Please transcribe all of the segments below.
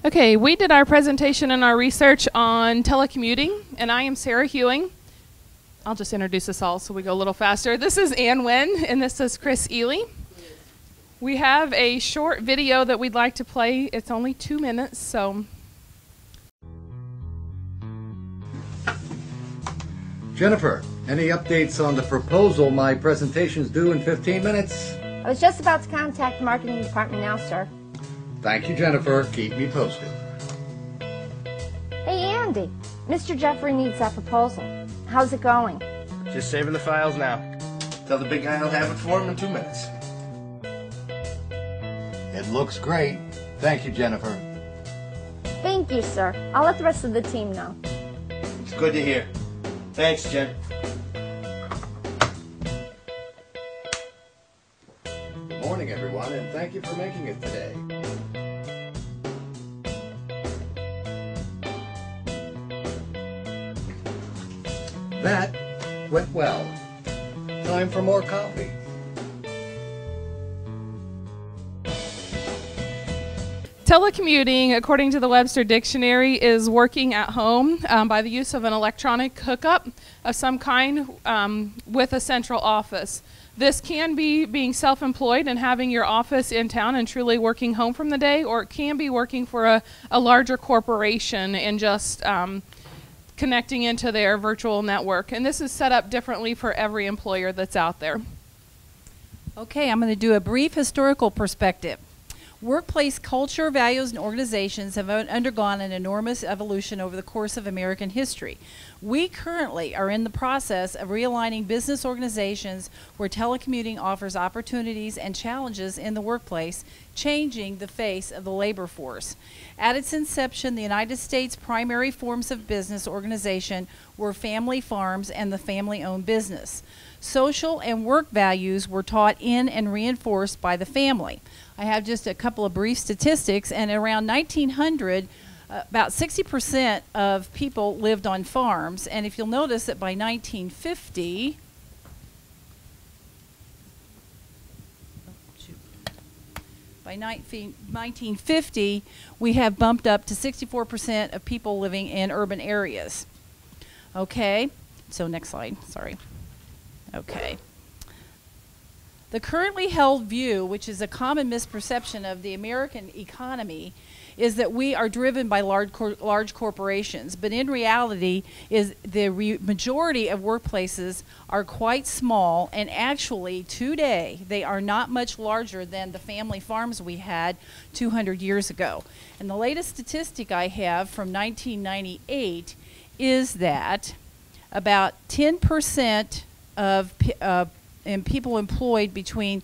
Okay, we did our presentation and our research on telecommuting, and I am Sarah Hewing. I'll just introduce us all so we go a little faster. This is Ann Nguyen, and this is Chris Ely. We have a short video that we'd like to play. It's only 2 minutes, so. Jennifer, any updates on the proposal? My presentation's due in 15 minutes. I was just about to contact the marketing department now, sir. Thank you, Jennifer. Keep me posted. Hey, Andy. Mr. Jeffrey needs that proposal. How's it going? Just saving the files now. Tell the big guy I'll have it for him in 2 minutes. It looks great. Thank you, Jennifer. Thank you, sir. I'll let the rest of the team know. It's good to hear. Thanks, Jen. Good morning, everyone, and thank you for making it today. That went well. Time for more coffee. Telecommuting, according to the Webster Dictionary, is working at home by the use of an electronic hookup of some kind with a central office. This can be being self-employed and having your office in town and truly working home from the day, or it can be working for a larger corporation and just connecting into their virtual network. And this is set up differently for every employer that's out there. Okay, I'm going to do a brief historical perspective. Workplace culture, values, and organizations have undergone an enormous evolution over the course of American history. We currently are in the process of realigning business organizations where telecommuting offers opportunities and challenges in the workplace, changing the face of the labor force. At its inception, the United States' primary forms of business organization were family farms and the family-owned business. Social and work values were taught in and reinforced by the family. I have just a couple of brief statistics, and around 1900, about 60% of people lived on farms, and if you'll notice that by 1950, by 1950, we have bumped up to 64% of people living in urban areas. Okay, so next slide, sorry. Okay. The currently held view, which is a common misperception of the American economy, is that we are driven by large corporations. But in reality, is the majority of workplaces are quite small, and actually today they are not much larger than the family farms we had 200 years ago. And the latest statistic I have from 1998 is that about 10% of people employed between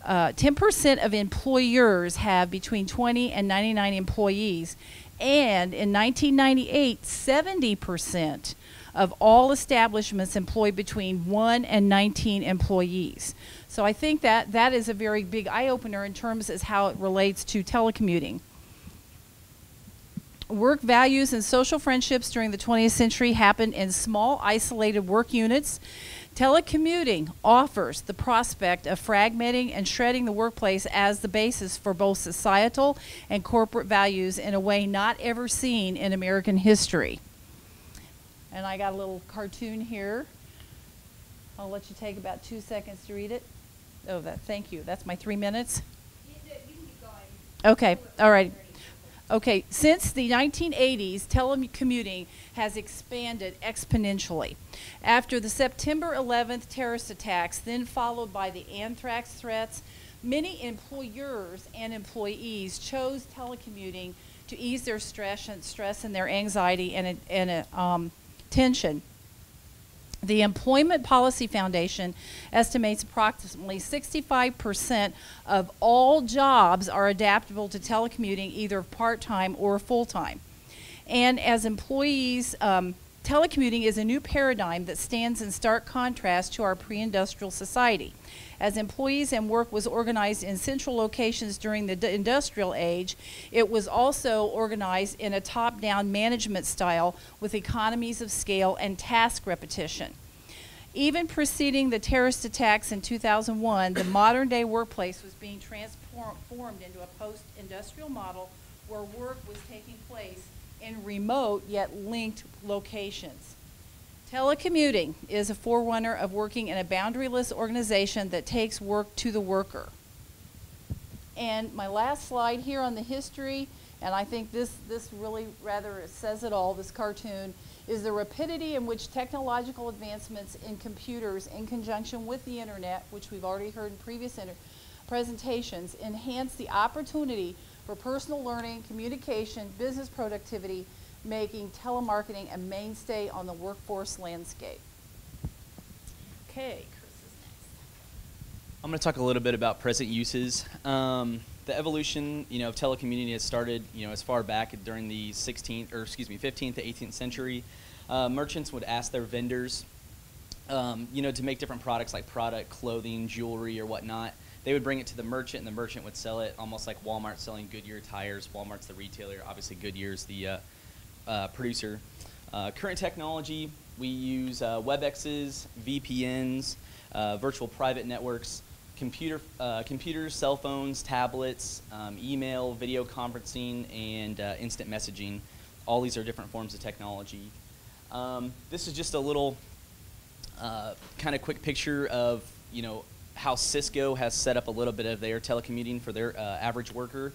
10% of employers have between 20 and 99 employees, and in 1998 70% of all establishments employed between 1 and 19 employees. So I think that is a very big eye-opener in terms of how it relates to telecommuting. Work values and social friendships during the 20th century happened in small, isolated work units. Telecommuting offers the prospect of fragmenting and shredding the workplace as the basis for both societal and corporate values in a way not ever seen in American history. And I got a little cartoon here. I'll let you take about 2 seconds to read it. Oh, thank you. That's my 3 minutes. You can keep going. Okay, all right. Okay, since the 1980s, telecommuting has expanded exponentially. After the September 11th terrorist attacks, then followed by the anthrax threats, many employers and employees chose telecommuting to ease their stress and their anxiety and tension. The Employment Policy Foundation estimates approximately 65% of all jobs are adaptable to telecommuting, either part-time or full-time. And as employees, telecommuting is a new paradigm that stands in stark contrast to our pre-industrial society. As employees and work was organized in central locations during the industrial age, it was also organized in a top-down management style with economies of scale and task repetition. Even preceding the terrorist attacks in 2001, the modern-day workplace was being transformed into a post-industrial model where work was taking place in remote yet linked locations. Telecommuting is a forerunner of working in a boundaryless organization that takes work to the worker. And my last slide here on the history, and I think this really rather says it all, this cartoon, is the rapidity in which technological advancements in computers in conjunction with the internet, which we've already heard in previous presentations, enhance the opportunity for personal learning, communication, business productivity, making telemarketing a mainstay on the workforce landscape. Okay, Chris is next. I'm going to talk a little bit about present uses. The evolution, of telecommuting has started, as far back during the 15th to 18th century. Merchants would ask their vendors, to make different products like clothing, jewelry, or whatnot. They would bring it to the merchant, and the merchant would sell it, almost like Walmart selling Goodyear tires. Walmart's the retailer, obviously Goodyear's the producer. Current technology, we use WebExes, VPNs, virtual private networks, computers, cell phones, tablets, email, video conferencing, and instant messaging. All these are different forms of technology. This is just a little kind of quick picture of how Cisco has set up a little bit of their telecommuting for their average worker.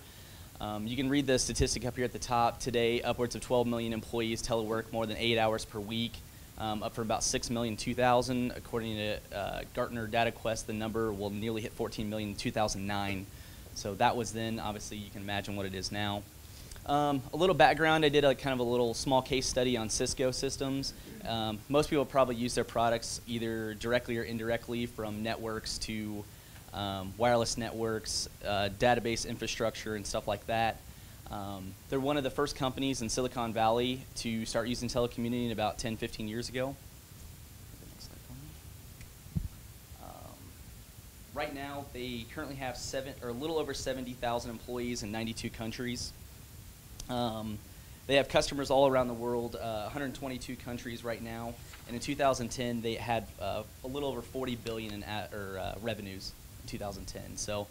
You can read the statistic up here at the top. Today, upwards of 12 million employees telework more than 8 hours per week, up from about 6 million in 2000. According to Gartner DataQuest, the number will nearly hit 14 million in 2009. So that was then. Obviously, you can imagine what it is now. A little background, I did kind of a little small case study on Cisco systems. Most people probably use their products either directly or indirectly, from networks to wireless networks, database infrastructure, and stuff like that. They're one of the first companies in Silicon Valley to start using telecommuting about 10, 15 years ago. Right now, they currently have a little over 70,000 employees in 92 countries. They have customers all around the world, 122 countries right now, and in 2010 they had a little over 40 billion in revenues in 2010. So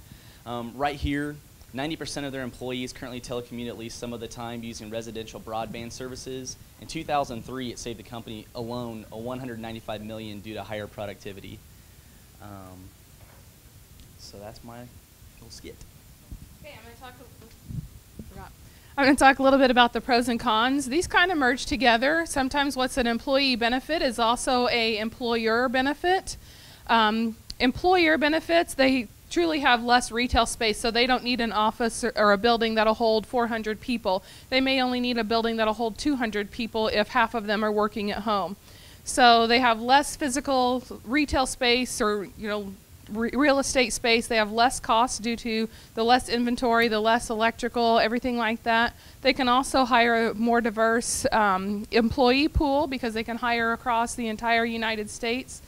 right here, 90% of their employees currently telecommute at least some of the time using residential broadband services. In 2003, it saved the company alone $195 million due to higher productivity. So that's my little skit. Okay, I'm going to talk a little bit about the pros and cons. These kind of merge together. Sometimes what's an employee benefit is also a employer benefit. Employer benefits, they truly have less retail space, so they don't need an office or a building that'll hold 400 people. They may only need a building that'll hold 200 people if half of them are working at home. So they have less physical retail space or real estate space. They have less costs due to the less inventory, the less electrical, everything like that. They can also hire a more diverse employee pool because they can hire across the entire United States.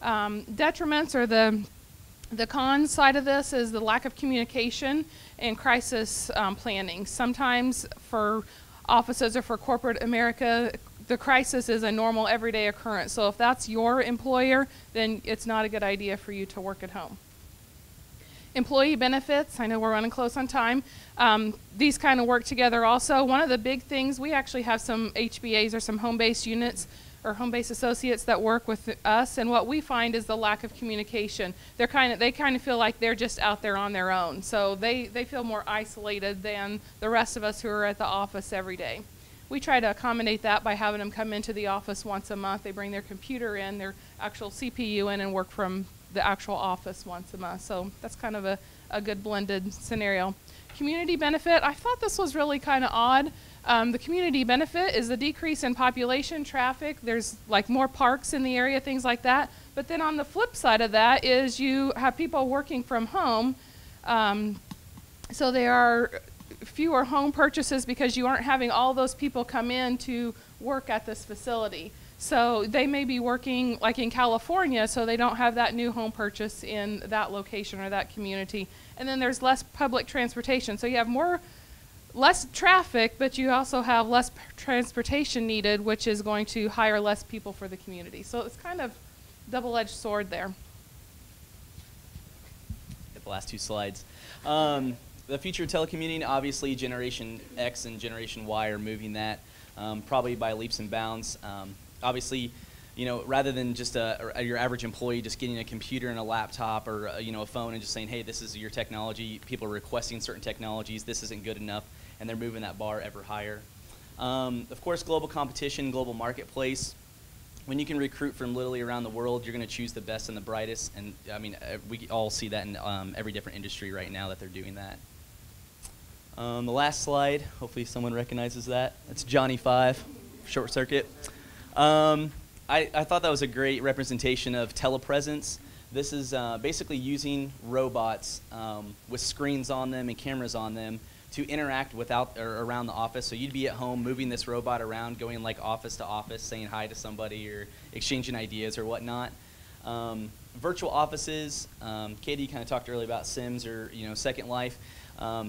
Detriments, or the con side of this, is the lack of communication and crisis planning. Sometimes for offices or for corporate America, the crisis is a normal everyday occurrence. So if that's your employer, then it's not a good idea for you to work at home. Employee benefits, I know we're running close on time. These kind of work together also. One of the big things, we actually have some HBAs or some home-based units or home-based associates that work with us, and what we find is the lack of communication. They kind of feel like they're just out there on their own. So they feel more isolated than the rest of us who are at the office every day. We try to accommodate that by having them come into the office once a month. They bring their computer in, their actual CPU in, and work from the actual office once a month. So that's kind of a good blended scenario. Community benefit, I thought this was really kind of odd. The community benefit is the decrease in population, traffic. There's like more parks in the area, things like that. But then on the flip side of that is you have people working from home. So there are fewer home purchases because you aren't having all those people come in to work at this facility. So they may be working like in California, so they don't have that new home purchase in that location or that community. And then there's less public transportation. So you have less traffic, but you also have less transportation needed, which is going to hire less people for the community. So it's kind of double-edged sword there. Hit the last two slides. The future of telecommuting, obviously Generation X and Generation Y are moving that probably by leaps and bounds. Obviously, you know, rather than just your average employee just getting a computer and a laptop or you know, a phone and just saying, hey, this is your technology, people are requesting certain technologies, this isn't good enough, and they're moving that bar ever higher. Of course, global competition, global marketplace. When you can recruit from literally around the world, you're going to choose the best and the brightest. And I mean, we all see that in every different industry right now that they're doing that. The last slide, hopefully someone recognizes that. That's Johnny 5, short circuit. I thought that was a great representation of Telepresence. This is basically using robots with screens on them and cameras on them to interact without or around the office. So you'd be at home moving this robot around, going like office to office, saying hi to somebody or exchanging ideas or whatnot. Virtual offices, Katie kind of talked earlier about Sims or Second Life.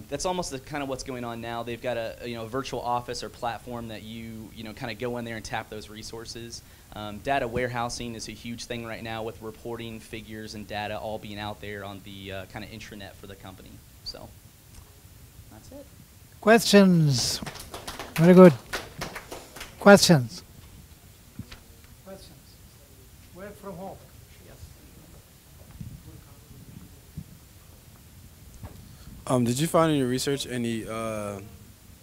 That's almost kind of what's going on now. They've got a virtual office or platform that you kind of go in there and tap those resources. Data warehousing is a huge thing right now with reporting, figures, and data all being out there on the kind of intranet for the company. So that's it. Questions? Very good. Questions? Questions? Work from home. Did you find in your research any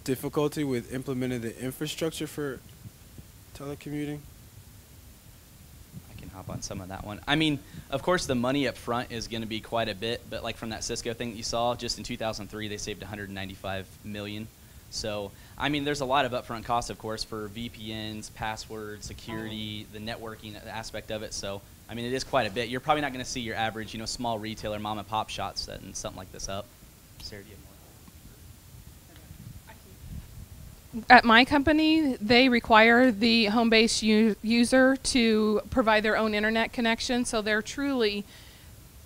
difficulty with implementing the infrastructure for telecommuting? I can hop on some of that one. I mean, of course, the money up front is going to be quite a bit, but like from that Cisco thing that you saw, just in 2003, they saved $195 million. So, I mean, there's a lot of upfront costs, of course, for VPNs, passwords, security, the networking aspect of it. So, I mean, it is quite a bit. You're probably not going to see your average, small retailer, mom and pop shop setting something like this up. Sarah, do you have more? At my company, they require the home-based user to provide their own internet connection. So they're truly,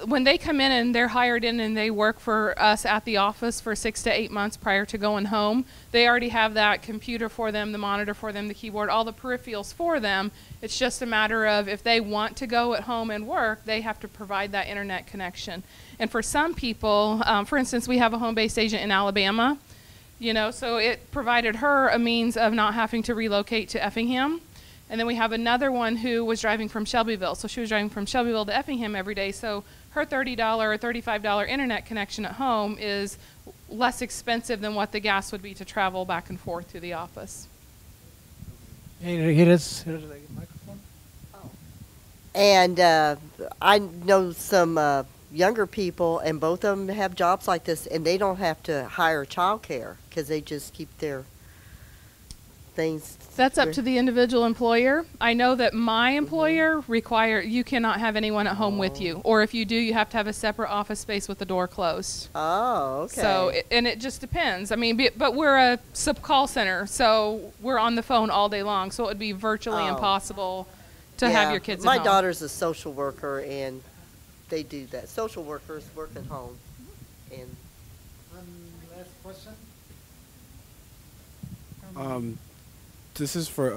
when they come in and they're hired in and they work for us at the office for 6 to 8 months prior to going home, they already have that computer for them, the monitor for them, the keyboard, all the peripherals for them. It's just a matter of if they want to go at home and work, they have to provide that internet connection. And for some people, for instance, we have a home-based agent in Alabama, so it provided her a means of not having to relocate to Effingham. And then we have another one who was driving from Shelbyville. So she was driving from Shelbyville to Effingham every day. So her $30 or $35 internet connection at home is less expensive than what the gas would be to travel back and forth to the office. Here is the microphone. Oh. And I know some younger people, and both of them have jobs like this, and they don't have to hire childcare because they just keep their things. That's up to the individual employer. I know that my employer you cannot have anyone at home with you, or if you do, you have to have a separate office space with the door closed. Oh, okay. So, and it just depends. I mean, but we're a call center, so we're on the phone all day long, so it would be virtually impossible to have your kids at home. My daughter's a social worker, and they do that. Social workers work at home. And one last question. This is for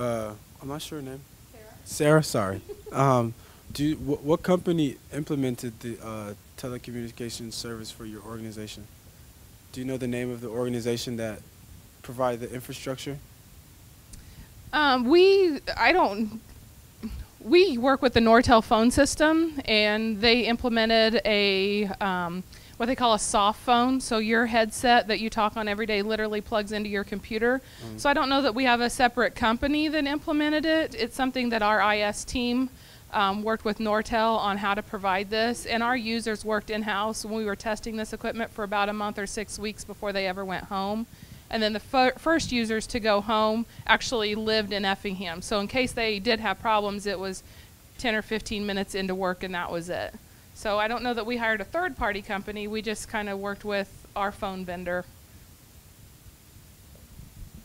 I'm not sure her name. Sarah. Sorry. What company implemented the telecommunications service for your organization? Do you know the name of the organization that provided the infrastructure? We work with the Nortel phone system, and they implemented a what they call a soft phone. So your headset that you talk on every day literally plugs into your computer. So I don't know that we have a separate company that implemented it. It's something that our IS team worked with Nortel on how to provide this, and our users worked in-house when we were testing this equipment for about a month or 6 weeks before they ever went home. And then the first users to go home actually lived in Effingham. So in case they did have problems, it was 10 or 15 minutes into work, and that was it. So I don't know that we hired a third-party company. We just kind of worked with our phone vendor.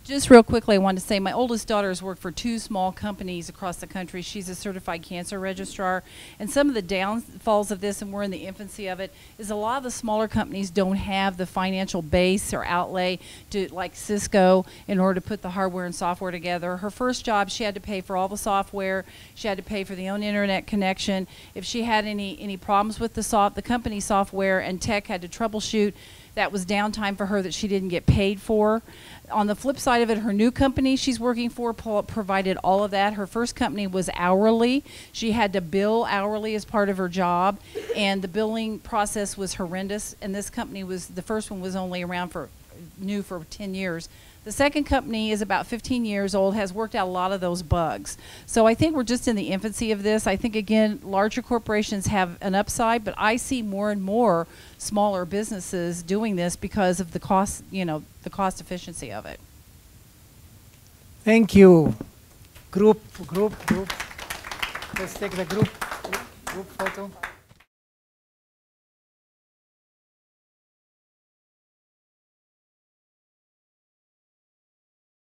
Just real quickly, I wanted to say my oldest daughter has worked for 2 small companies across the country. She's a certified cancer registrar. And some of the downfalls of this, and we're in the infancy of it, is a lot of the smaller companies don't have the financial base or outlay to, like Cisco, in order to put the hardware and software together. Her first job, she had to pay for all the software. She had to pay for the own internet connection. If she had any problems with the company software and tech had to troubleshoot, That was downtime for her that she didn't get paid for. On the flip side of it, her new company she's working for provided all of that. Her first company was hourly. She had to bill hourly as part of her job, and the billing process was horrendous. And this company was, the first one was only around for 10 years. The second company is about 15 years old, has worked out a lot of those bugs. So I think we're just in the infancy of this. I think, again, larger corporations have an upside, but I see more and more smaller businesses doing this because of the cost, the cost efficiency of it. Thank you. Group. Let's take the group photo.